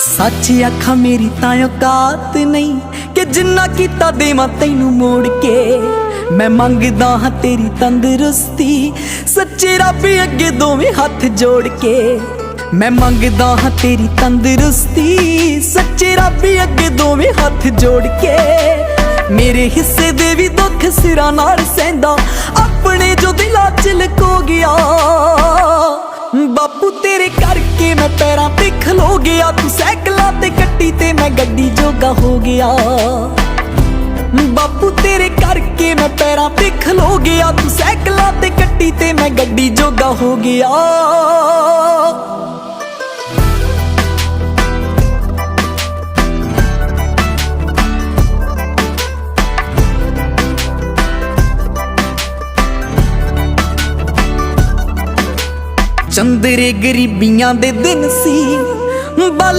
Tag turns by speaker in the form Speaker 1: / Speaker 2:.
Speaker 1: सच आखा मेरी तां औकात नहीं कि जिन्ना कीता देवां तैनू मोड़ के। मैं मंगदा हां तेरी तंदुरुस्ती सच्चे रब अगे दोवें हाथ जोड़ के। मैं मंगदा हां तेरी तंदुरुस्ती सच्चे रब अगे दोवें हाथ जोड़ के। मेरे हिस्से दे भी दुख सिरा नाल सैंदा अपने जो दिला च लको गया। बापू तेरे करके मैं पैरां ते खलो गया। तू सैकलां ते कट्टी ते मैं गड्डी जोगा हो गया। बापू तेरे करके मैं पैरां ते खलो गया। तू सैकलां ते कट्टी ते मैं गड्डी जोगा हो गया। चंदरे गरीबियां दे दिन सी